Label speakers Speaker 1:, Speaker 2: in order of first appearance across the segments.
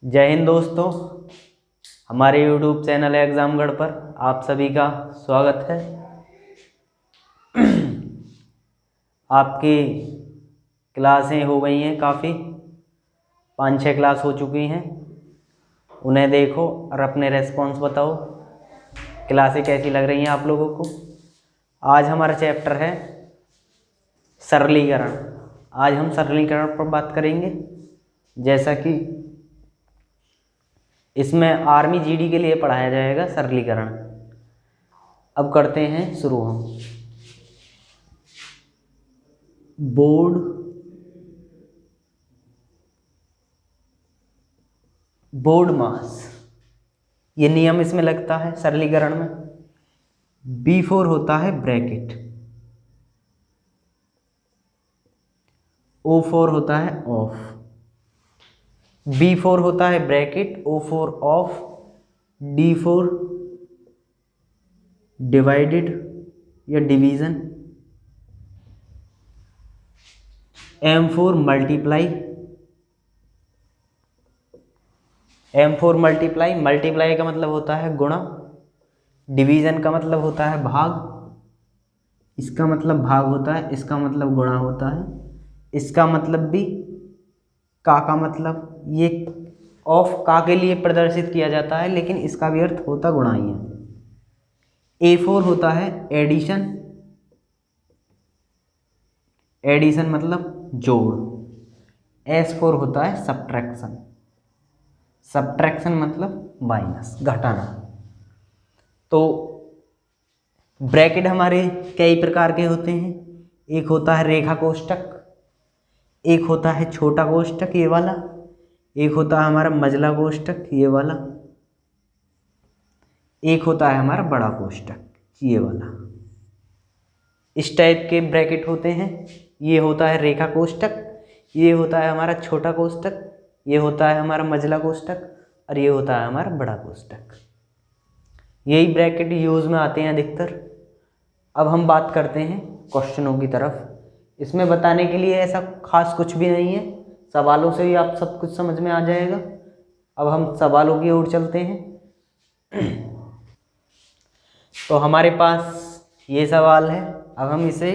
Speaker 1: जय हिंद दोस्तों, हमारे YouTube चैनल एग्जामगढ़ पर आप सभी का स्वागत है। आपकी क्लासें हो गई हैं, काफ़ी 5-6 क्लास हो चुकी हैं। उन्हें देखो और अपने रेस्पॉन्स बताओ, क्लासें कैसी लग रही हैं आप लोगों को। आज हमारा चैप्टर है सरलीकरण। आज हम सरलीकरण पर बात करेंगे। जैसा कि इसमें आर्मी जीडी के लिए पढ़ाया जाएगा सरलीकरण। अब करते हैं शुरू हम। बोर्ड मास, ये नियम इसमें लगता है सरलीकरण में। B4 होता है ब्रैकेट, O4 होता है ऑफ। B4 होता है bracket, O4 of, D4 divided या division, M4 multiply. M4 multiply, multiply का मतलब होता है गुणा, डिवीजन का मतलब होता है भाग। इसका मतलब भाग होता है, इसका मतलब गुणा होता है, इसका मतलब भी का मतलब ये ऑफ का के लिए प्रदर्शित किया जाता है, लेकिन इसका भी अर्थ होता गुणा ही है। A4 होता है एडिशन, एडिशन मतलब जोड़। S4 होता है सब्ट्रैक्शन, सब्ट्रैक्शन मतलब माइनस, घटाना। तो ब्रैकेट हमारे कई प्रकार के होते हैं। एक होता है रेखा कोष्ठक, एक होता है छोटा कोष्ठक ये वाला, एक होता है हमारा मझला कोष्ठक ये वाला, एक होता है हमारा बड़ा कोष्ठक ये वाला। इस टाइप के ब्रैकेट होते हैं। ये होता है रेखा कोष्ठक, ये होता है हमारा छोटा कोष्ठक, ये होता है हमारा मझला कोष्ठक, और ये होता है हमारा बड़ा कोष्ठक। यही ब्रैकेट यूज में आते हैं अधिकतर। अब हम बात करते हैं क्वेश्चनों की तरफ। इसमें बताने के लिए ऐसा खास कुछ भी नहीं है, सवालों से ही आप सब कुछ समझ में आ जाएगा। अब हम सवालों की ओर चलते हैं। तो हमारे पास ये सवाल है, अब हम इसे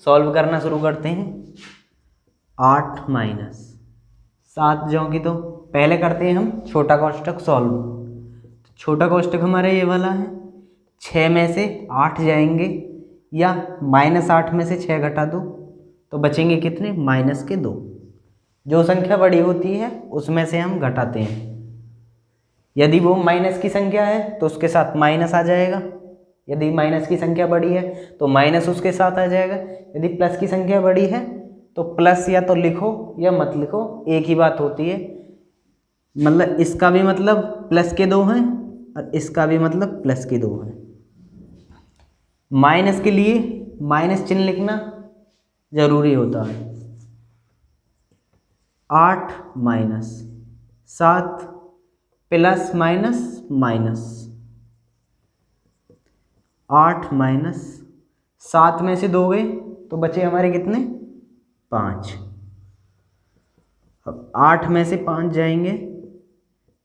Speaker 1: सॉल्व करना शुरू करते हैं। 8 माइनस 7 जो कि, तो पहले करते हैं हम छोटा कोष्ठक सॉल्व। छोटा कोष्ठक हमारा ये वाला है, 6 में से 8 जाएंगे, या -8 में से 6 घटा दो तो बचेंगे कितने, -2। जो संख्या बड़ी होती है उसमें से हम घटाते हैं। यदि वो माइनस की संख्या है तो उसके साथ माइनस आ जाएगा, यदि माइनस की संख्या बड़ी है तो माइनस उसके साथ आ जाएगा, यदि प्लस की संख्या बड़ी है तो प्लस या तो लिखो या मत लिखो, एक ही बात होती है। मतलब इसका भी मतलब प्लस के 2 हैं और इसका भी मतलब प्लस के 2 हैं। माइनस के लिए माइनस चिन्ह लिखना जरूरी होता है। 8 minus 7 plus minus minus, 8 minus 7 में से 2 गए तो बचे हमारे कितने, 5। अब 8 में से 5 जाएंगे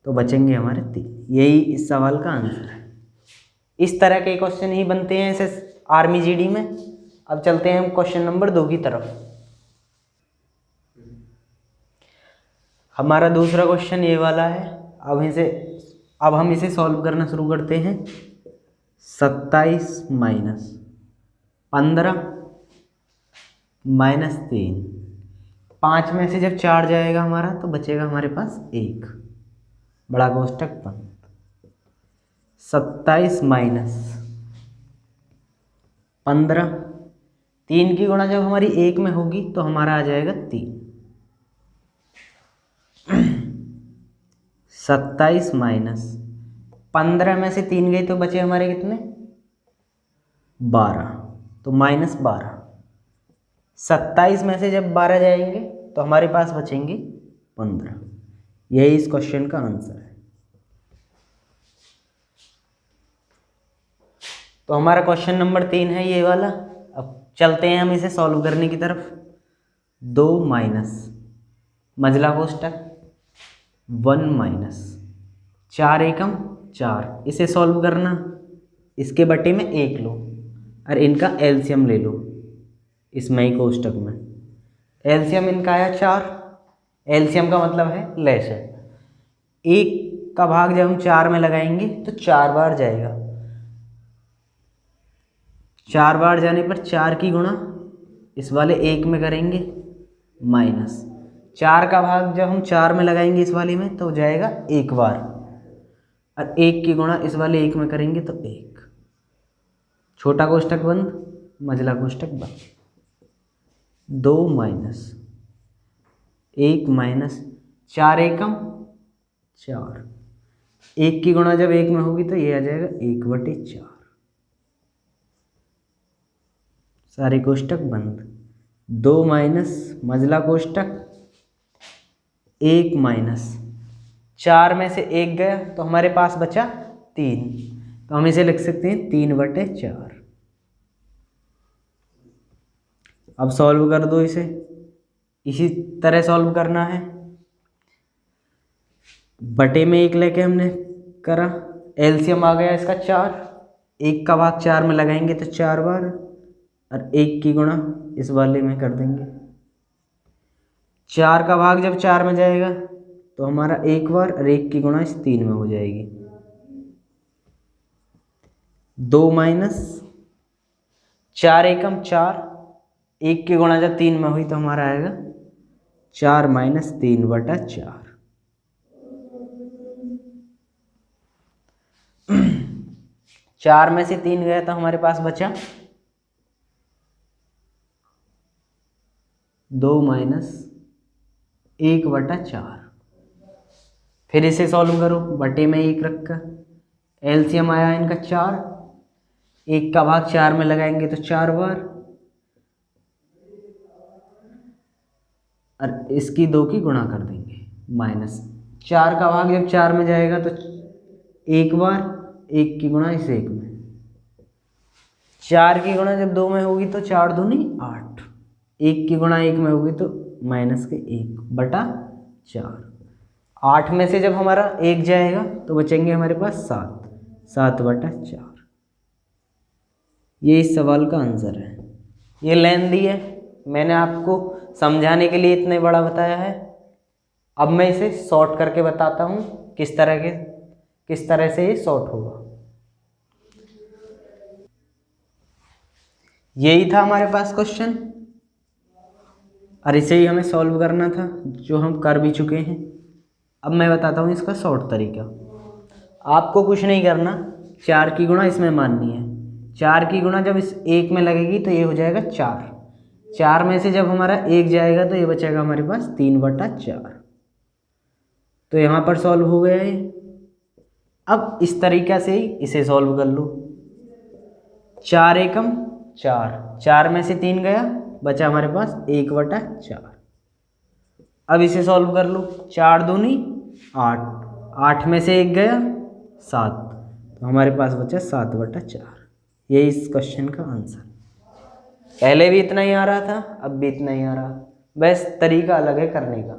Speaker 1: तो बचेंगे हमारे 3। यही इस सवाल का आंसर है। इस तरह के क्वेश्चन ही बनते हैं ऐसे आर्मी जीडी में। अब चलते हैं हम क्वेश्चन नंबर 2 की तरफ। हमारा दूसरा क्वेश्चन ये वाला है। अब हम इसे सॉल्व करना शुरू करते हैं। 27 माइनस 15 माइनस 3, 5 में से जब 4 जाएगा हमारा तो बचेगा हमारे पास 1, बड़ा कोष्ठक बंद। 27 माइनस 15, 3 की गुणा जब हमारी 1 में होगी तो हमारा आ जाएगा 3। 27 माइनस 15 में से 3 गए तो बचे हमारे कितने, 12, तो -12। 27 में से जब 12 जाएंगे तो हमारे पास बचेंगे 15। यही इस क्वेश्चन का आंसर है। तो हमारा क्वेश्चन नंबर 3 है ये वाला। अब चलते हैं हम इसे सॉल्व करने की तरफ। 2 माइनस मझला कोष्ठक 1 माइनस 4 एकम 4, इसे सॉल्व करना, इसके बटे में 1 लो और इनका एलसीएम ले लो इसमें ही कोष्टक में। एलसीएम इनका आया 4, एलसीएम का मतलब है लैसर। 1 का भाग जब हम 4 में लगाएंगे तो 4 बार जाएगा, 4 बार जाने पर 4 की गुणा इस वाले 1 में करेंगे माइनस 4 का भाग जब हम 4 में लगाएंगे इस वाले में तो जाएगा 1 बार, और 1 की गुणा इस वाले 1 में करेंगे तो 1। छोटा कोष्टक बंद, मझला कोष्टक बंद। 2 माइनस 1 माइनस 4 एकम 4, 1 की गुणा जब 1 में होगी तो ये आ जाएगा 1/4। सारे कोष्टक बंद। 2 माइनस मझला कोष्टक 1 माइनस 4 में से 1 गया तो हमारे पास बचा 3, तो हम इसे लिख सकते हैं 3/4। अब सॉल्व कर दो इसे, इसी तरह सॉल्व करना है। बटे में 1 लेके हमने करा, एलसीएम आ गया इसका 4, 1 का भाग 4 में लगाएंगे तो 4 बार, और 1 की गुणा इस वाले में कर देंगे। 4 का भाग जब 4 में जाएगा तो हमारा 1 बार, और 1 की गुणा इस 3 में हो जाएगी। 2 माइनस 4 एकम 4, 1 की गुणा जब 3 में हुई तो हमारा आएगा 4 माइनस 3/4। 4 में से 3 गया तो हमारे पास बचा 2 माइनस 1/4। फिर इसे सॉल्व करो, बटे में 1 रखकर, एलसीएम आया इनका 4, 1 का भाग 4 में लगाएंगे तो 4 बार, और इसकी 2 की गुणा कर देंगे माइनस 4 का भाग जब 4 में जाएगा तो 1 बार, 1 की गुणा इस 1 में, 4 की गुणा जब 2 में होगी तो 4 दूनी 8, 1 की गुणा 1 में होगी तो माइनस के 1/4। 8 में से जब हमारा 1 जाएगा तो बचेंगे हमारे पास 7/4। ये इस सवाल का आंसर है। ये लेंथी है, मैंने आपको समझाने के लिए इतने बड़ा बताया है। अब मैं इसे शॉर्ट करके बताता हूँ किस तरह से ये शॉर्ट होगा। यही था हमारे पास क्वेश्चन, और इसे ही हमें सॉल्व करना था, जो हम कर भी चुके हैं। अब मैं बताता हूँ इसका शॉर्ट तरीका। आपको कुछ नहीं करना, 4 की गुणा इसमें माननी है। 4 की गुणा जब इस 1 में लगेगी तो ये हो जाएगा 4, 4 में से जब हमारा 1 जाएगा तो ये बचेगा हमारे पास 3/4। तो यहाँ पर सॉल्व हो गया है। अब इस तरीक़ा से ही इसे सॉल्व कर लो। 4 एकम 4, 4 में से 3 गया, बचा हमारे पास 1/4। अब इसे सॉल्व कर लो। 4 दूनी 8, 8 में से 1 गया 7, तो हमारे पास बचा 7/4। यही इस क्वेश्चन का आंसर। पहले भी इतना ही आ रहा था, अब भी इतना ही आ रहा, बस तरीका अलग है करने का।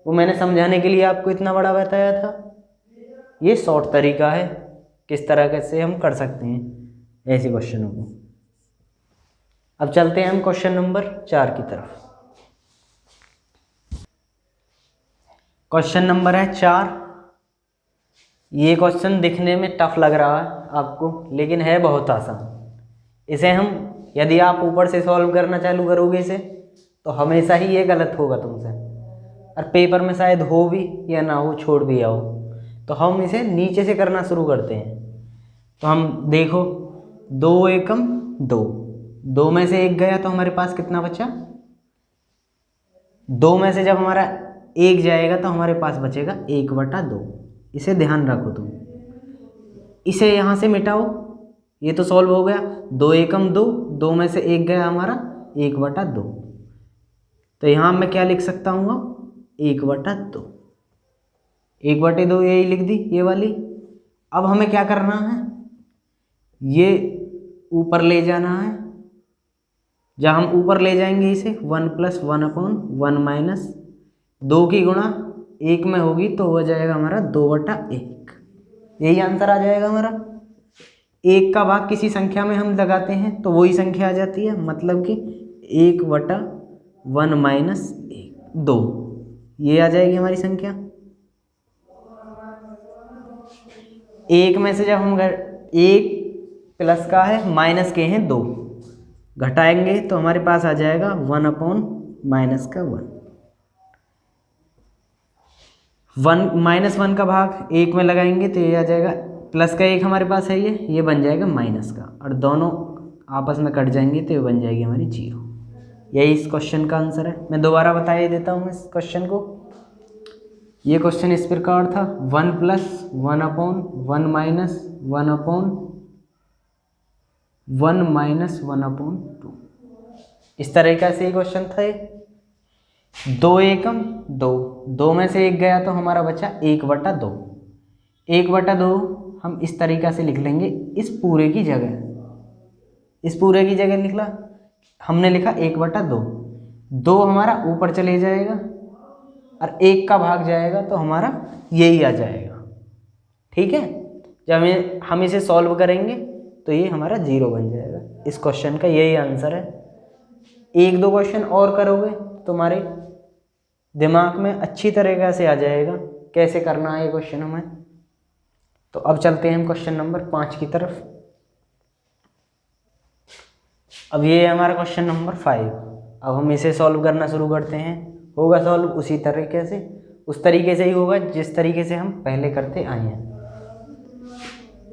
Speaker 1: वो मैंने समझाने के लिए आपको इतना बड़ा बताया था। ये शॉर्ट तरीका है किस तरह से हम कर सकते हैं ऐसे क्वेश्चनों को। अब चलते हैं हम क्वेश्चन नंबर 4 की तरफ। क्वेश्चन नंबर है 4। ये क्वेश्चन दिखने में टफ लग रहा है आपको, लेकिन है बहुत आसान। इसे हम यदि आप ऊपर से सॉल्व करना चालू करोगे इसे, तो हमेशा ही ये गलत होगा तुमसे, और पेपर में शायद हो भी या ना हो, छोड़ भी आओ। तो हम इसे नीचे से करना शुरू करते हैं। तो हम देखो, 2 एकम 2, 2 में से 1 गया तो हमारे पास कितना बचा? 2 में से जब हमारा 1 जाएगा तो हमारे पास बचेगा 1/2। इसे ध्यान रखो तुम। इसे यहाँ से मिटाओ, ये तो सॉल्व हो गया। 2 एकम 2, 2 में से 1 गया हमारा 1/2। तो यहाँ मैं क्या लिख सकता हूँ अब? 1/2। 1/2 यही लिख दी ये वाली। अब हमें क्या करना है? ये ऊपर ले जाना है। जब हम ऊपर ले जाएंगे इसे 1 + 1/1 माइनस 2 की गुणा 1 में होगी तो हो जाएगा हमारा 2/1, यही आंसर आ जाएगा हमारा। 1 का भाग किसी संख्या में हम लगाते हैं तो वही संख्या आ जाती है, मतलब कि 1/1 माइनस 2, ये आ जाएगी हमारी संख्या। 1 में से जब हम 1 प्लस का है माइनस के हैं 2, घटाएंगे तो हमारे पास आ जाएगा 1/-1 -1 का भाग 1 में लगाएंगे तो ये आ जाएगा, प्लस का 1 हमारे पास है, ये बन जाएगा माइनस का, और दोनों आपस में कट जाएंगे तो ये बन जाएगी हमारी 0। यही इस क्वेश्चन का आंसर है। मैं दोबारा बता ही देता हूँ इस क्वेश्चन को। ये क्वेश्चन इस प्रकार था, 1 + 1/1 -1 -1/2, इस तरीक़ा से ये क्वेश्चन था। ये 2 एकम 2, 2 में से 1 गया तो हमारा बचा 1/2। 1/2 हम इस तरीक़ा से लिख लेंगे, इस पूरे की जगह, इस पूरे की जगह निकला, हमने लिखा 1/2, 2 हमारा ऊपर चले जाएगा और 1 का भाग जाएगा तो हमारा यही आ जाएगा। ठीक है, जब हम इसे सॉल्व करेंगे तो ये हमारा 0 बन जाएगा। इस क्वेश्चन का यही आंसर है। 1-2 क्वेश्चन और करोगे तुम्हारे दिमाग में अच्छी तरीक़ा से आ जाएगा कैसे करना है ये क्वेश्चन हमें। तो अब चलते हैं हम क्वेश्चन नंबर 5 की तरफ। अब ये है हमारा क्वेश्चन नंबर 5। अब हम इसे सॉल्व करना शुरू करते हैं। होगा सॉल्व उसी तरीके से, उस तरीके से ही होगा जिस तरीके से हम पहले करते आए हैं।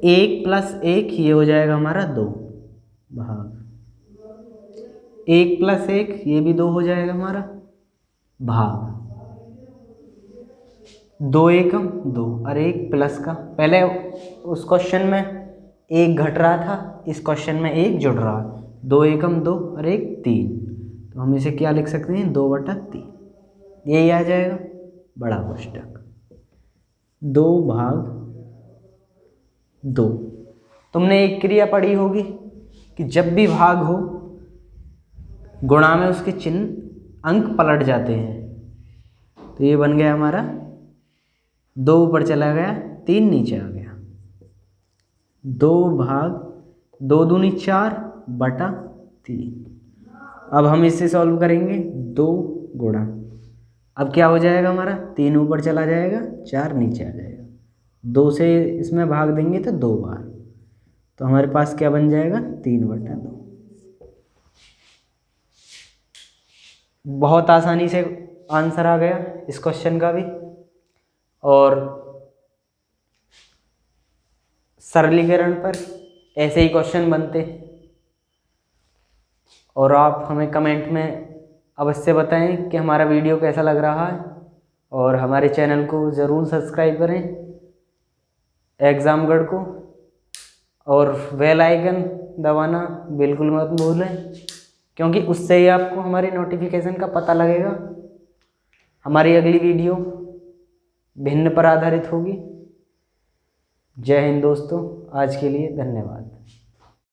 Speaker 1: 1 + 1 ये हो जाएगा हमारा 2 भाग 1 + 1 ये भी 2 हो जाएगा हमारा भाग 2 एकम 2 और 1 प्लस का, पहले उस क्वेश्चन में 1 घट रहा था, इस क्वेश्चन में 1 जुड़ रहा, 2 एकम 2 और 1 3, तो हम इसे क्या लिख सकते हैं 2/3, यही आ जाएगा बड़ा कोष्टक 2 भाग 2। तुमने एक क्रिया पढ़ी होगी कि जब भी भाग हो गुणा में उसके चिन्ह अंक पलट जाते हैं, तो ये बन गया हमारा 2 ऊपर चला गया 3 नीचे आ गया, 2 भाग 2 दूनी 4/3। अब हम इससे सॉल्व करेंगे 2 गुणा, अब क्या हो जाएगा हमारा 3 ऊपर चला जाएगा 4 नीचे आ जाएगा, 2 से इसमें भाग देंगे तो 2 बार, तो हमारे पास क्या बन जाएगा 3/2। बहुत आसानी से आंसर आ गया इस क्वेश्चन का भी। और सरलीकरण पर ऐसे ही क्वेश्चन बनते हैं। और आप हमें कमेंट में अवश्य बताएं कि हमारा वीडियो कैसा लग रहा है, और हमारे चैनल को ज़रूर सब्सक्राइब करें एग्ज़ामगढ़ को, और बेल आइकन दबाना बिल्कुल मत भूलें, क्योंकि उससे ही आपको हमारी नोटिफिकेशन का पता लगेगा। हमारी अगली वीडियो भिन्न पर आधारित होगी। जय हिंद दोस्तों, आज के लिए धन्यवाद।